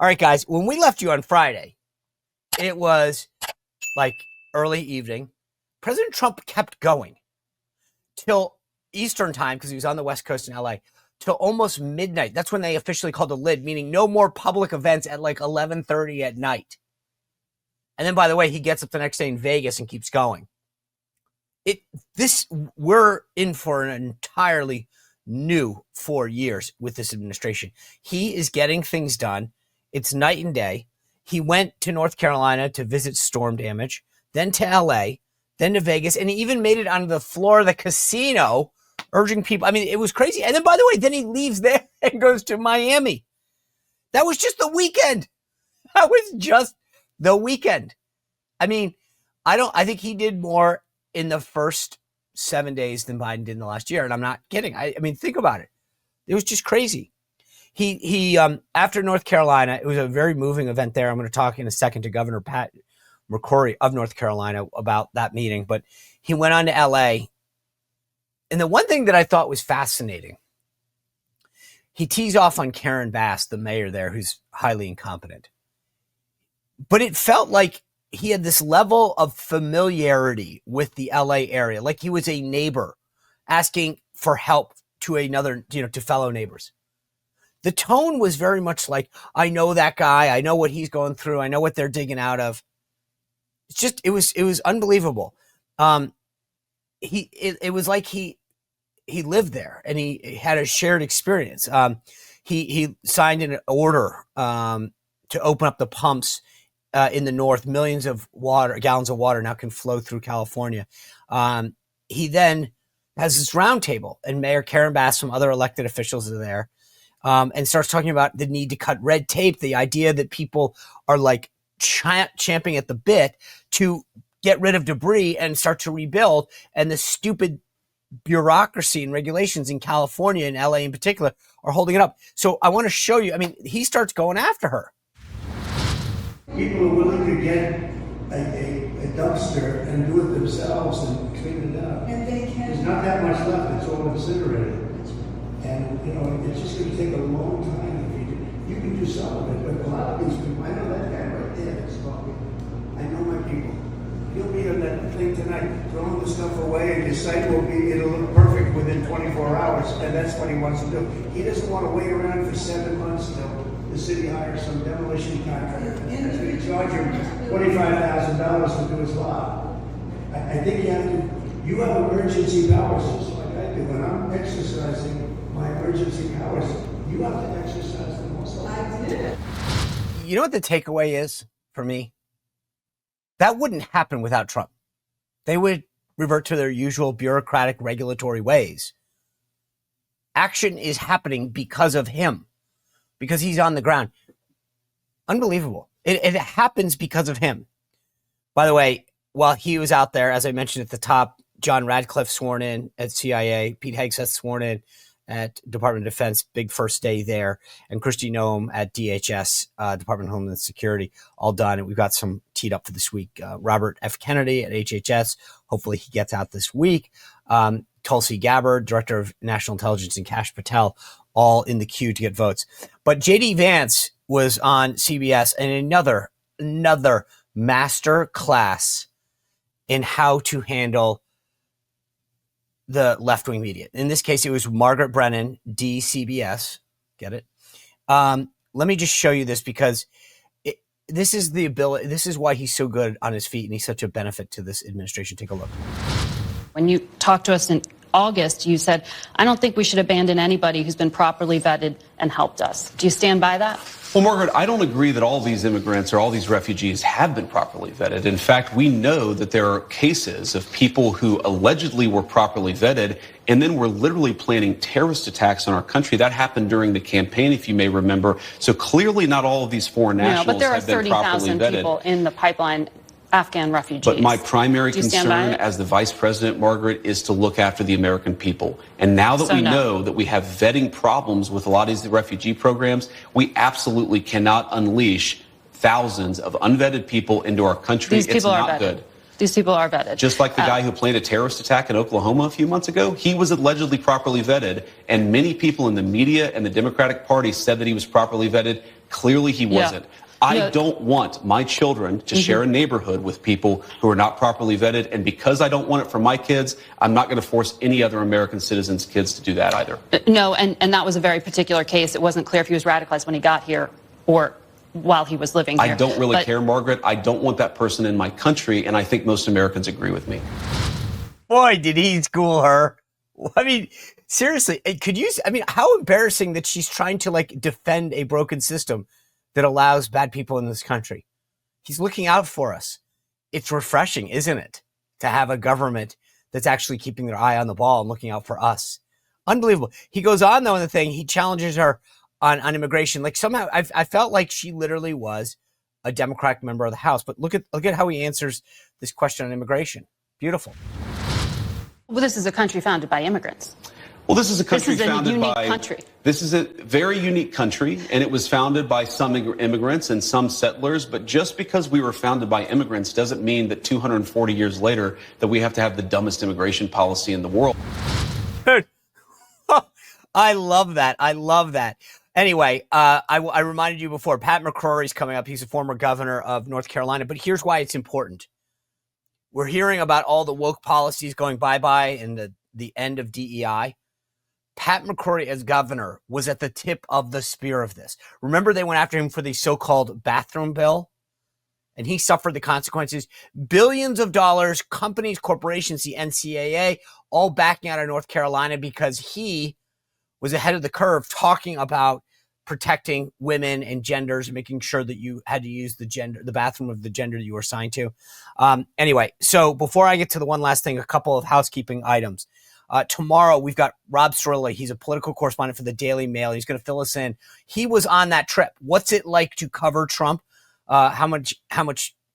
All right, guys, when we left you on Friday, it was like early evening. President Trump kept going till Eastern time because he was on the West Coast in LA till almost midnight. That's when they officially called the lid, meaning no more public events at like 11:30 at night. And then, by the way, he gets up the next day in Vegas and keeps going. We're in for an entirely new 4 years with this administration. He is getting things done. It's night and day. He went to North Carolina to visit storm damage, then to LA, then to Vegas, and he even made it onto the floor of the casino, urging people. I mean, it was crazy. And then, by the way, then he leaves there and goes to Miami. That was just the weekend. That was just the weekend. I mean, I think he did more in the first 7 days than Biden did in the last year. And I'm not kidding. I mean, think about it. It was just crazy. He after North Carolina, it was a very moving event there. I'm going to talk in a second to Governor Pat McCrory of North Carolina about that meeting. But he went on to LA. And the one thing that I thought was fascinating, he tees off on Karen Bass, the mayor there, who's highly incompetent. But it felt like he had this level of familiarity with the LA area, like he was a neighbor asking for help to another, to fellow neighbors. The tone was very much like, I know that guy. I know what he's going through. I know what they're digging out of. It's just, it was unbelievable. It was like he lived there and he had a shared experience. He signed an order to open up the pumps in the north. Millions of gallons of water now can flow through California. He then has this roundtable, and Mayor Karen Bass, some other elected officials are there, and starts talking about the need to cut red tape, the idea that people are like champing at the bit to get rid of debris and start to rebuild, and the stupid bureaucracy and regulations in California and LA in particular are holding it up. So I want to show you, I mean, he starts going after her. People are willing to get a dumpster and do it themselves and clean it up. And they can. There's not that much left. It's all incinerated. And, it's just going to take a long time. You can do some of it, but a lot of these people, I know that guy right there that's talking. I know my people. He'll be on that thing tonight, throwing the stuff away, and your site it'll look perfect within 24 hours, and that's what he wants to do. He doesn't want to wait around for 7 months till the city hires some demolition contractor that's going to charge him $25,000 to do his lot. I think you have emergency powers, just like I do. When I'm exercising my emergency powers, you have to exercise them also. I did. You know what the takeaway is for me? That wouldn't happen without Trump. They would revert to their usual bureaucratic regulatory ways. Action is happening because of him, because he's on the ground. Unbelievable. It happens because of him. By the way, while he was out there, as I mentioned at the top, John Radcliffe sworn in at CIA, Pete Hegseth sworn in at Department of Defense, big first day there, and Kristi Noem at DHS, Department of Homeland Security, all done. And we've got some teed up for this week. Robert F. Kennedy at HHS, hopefully he gets out this week. Tulsi Gabbard, Director of National Intelligence, and Kash Patel, all in the queue to get votes. But J.D. Vance was on CBS, and another master class in how to handle the left-wing media. In this case, it was Margaret Brennan, DCBS. Get it? Let me just show you this, because this is the ability. This is why he's so good on his feet, and he's such a benefit to this administration. Take a look. When you talked to us in August, you said, I don't think we should abandon anybody who's been properly vetted and helped us. Do you stand by that? Well, Margaret, I don't agree that all these immigrants or all these refugees have been properly vetted. In fact, we know that there are cases of people who allegedly were properly vetted and then were literally planning terrorist attacks on our country. That happened during the campaign, if you may remember. So clearly not all of these foreign nationals have been properly vetted. But there are 30,000 people in the pipeline, Afghan refugees. But my primary concern as the vice president, Margaret, is to look after the American people. And now that we know that we have vetting problems with a lot of these refugee programs, we absolutely cannot unleash thousands of unvetted people into our country. These people are vetted. Good. These people are vetted. Just like the guy who planned a terrorist attack in Oklahoma a few months ago, he was allegedly properly vetted, and many people in the media and the Democratic Party said that he was properly vetted. Clearly he wasn't. I don't want my children to share a neighborhood with people who are not properly vetted. And because I don't want it for my kids, I'm not going to force any other American citizens' kids to do that either. No, and that was a very particular case. It wasn't clear if he was radicalized when he got here or while he was living here. I don't really care, Margaret. I don't want that person in my country, and I think most Americans agree with me. Boy, did he school her. I mean, seriously, how embarrassing that she's trying to like defend a broken system that allows bad people in this country. He's looking out for us. It's refreshing, isn't it? To have a government that's actually keeping their eye on the ball and looking out for us. Unbelievable. He goes on though in the thing, he challenges her on immigration. Like somehow I felt like she literally was a Democratic member of the House, but look at how he answers this question on immigration. Beautiful. Well, this is a country founded by immigrants. Well, this is a country founded by... country. This is a very unique country, and it was founded by some immigrants and some settlers. But just because we were founded by immigrants doesn't mean that 240 years later that we have to have the dumbest immigration policy in the world. I love that. I love that. Anyway, I reminded you before, Pat McCrory's coming up. He's a former governor of North Carolina. But here's why it's important. We're hearing about all the woke policies going bye-bye and the end of DEI. Pat McCrory as governor was at the tip of the spear of this. Remember they went after him for the so-called bathroom bill? And he suffered the consequences. Billions of dollars, companies, corporations, the NCAA, all backing out of North Carolina because he was ahead of the curve talking about protecting women and genders and making sure that you had to use the bathroom of the gender that you were assigned to. Anyway, so before I get to the one last thing, a couple of housekeeping items. Tomorrow, we've got Rob Cirilli. He's a political correspondent for the Daily Mail. He's going to fill us in. He was on that trip. What's it like to cover Trump? How much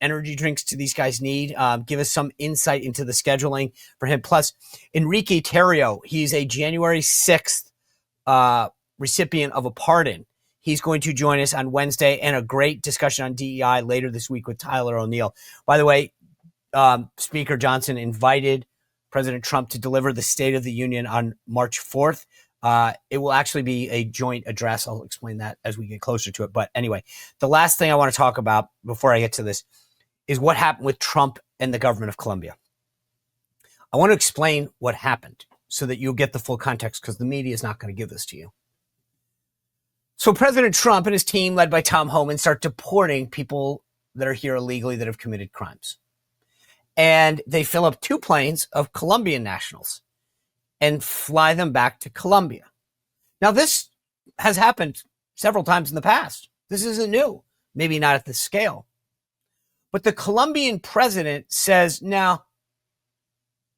energy drinks do these guys need? Give us some insight into the scheduling for him. Plus, Enrique Tarrio, he's a January 6th recipient of a pardon. He's going to join us on Wednesday, and a great discussion on DEI later this week with Tyler O'Neill. By the way, Speaker Johnson invited President Trump to deliver the State of the Union on March 4th. It will actually be a joint address. I'll explain that as we get closer to it. But anyway, the last thing I want to talk about before I get to this is what happened with Trump and the government of Colombia. I want to explain what happened so that you'll get the full context because the media is not going to give this to you. So President Trump and his team, led by Tom Homan, start deporting people that are here illegally that have committed crimes. And they fill up 2 planes of Colombian nationals and fly them back to Colombia. Now, this has happened several times in the past. This isn't new, maybe not at this scale. But the Colombian president says, no,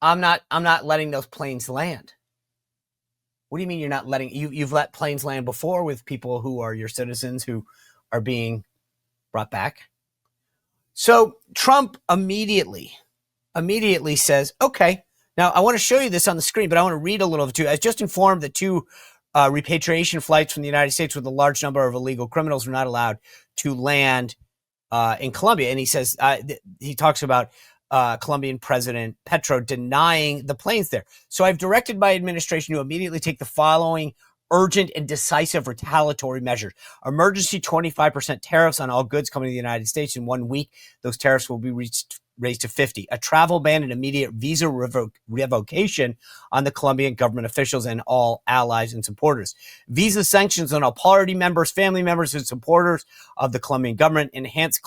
I'm not letting those planes land. What do you mean you're not letting, you've let planes land before with people who are your citizens who are being brought back? So Trump immediately says, okay, now I want to show you this on the screen, but I want to read a little of it too. I was just informed that 2 repatriation flights from the United States with a large number of illegal criminals were not allowed to land in Colombia. And he says, he talks about Colombian President Petro denying the planes there. So I've directed my administration to immediately take the following urgent and decisive retaliatory measures. Emergency 25% tariffs on all goods coming to the United States. In 1 week, those tariffs will be raised to 50. A travel ban and immediate visa revocation on the Colombian government officials and all allies and supporters. Visa sanctions on all party members, family members, and supporters of the Colombian government. Enhanced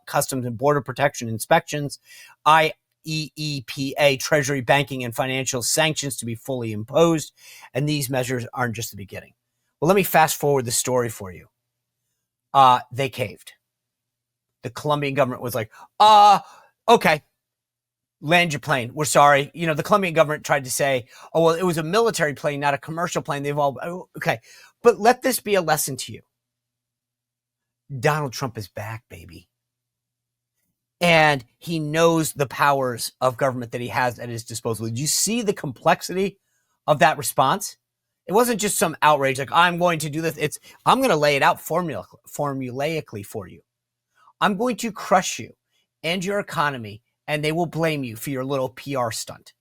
customs and border protection inspections. IEEPA, Treasury, banking, and financial sanctions to be fully imposed. And these measures aren't just the beginning. Well, let me fast forward the story for you. They caved. The Colombian government was like, okay, land your plane. We're sorry. You know, the Colombian government tried to say, oh, well, it was a military plane, not a commercial plane. They've all, okay. But let this be a lesson to you. Donald Trump is back, baby. And he knows the powers of government that he has at his disposal. Did you see the complexity of that response? It wasn't just some outrage like, I'm going to do this. I'm going to lay it out formulaically for you. I'm going to crush you and your economy, and they will blame you for your little PR stunt.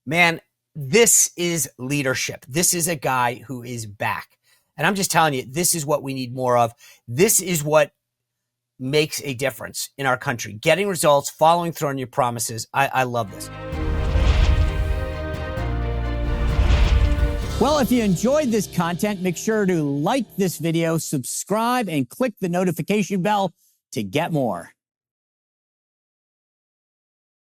Man, this is leadership. This is a guy who is back. And I'm just telling you, this is what we need more of. This is what makes a difference in our country. Getting results, following through on your promises. I love this. Well, if you enjoyed this content, make sure to like this video, subscribe, and click the notification bell to get more.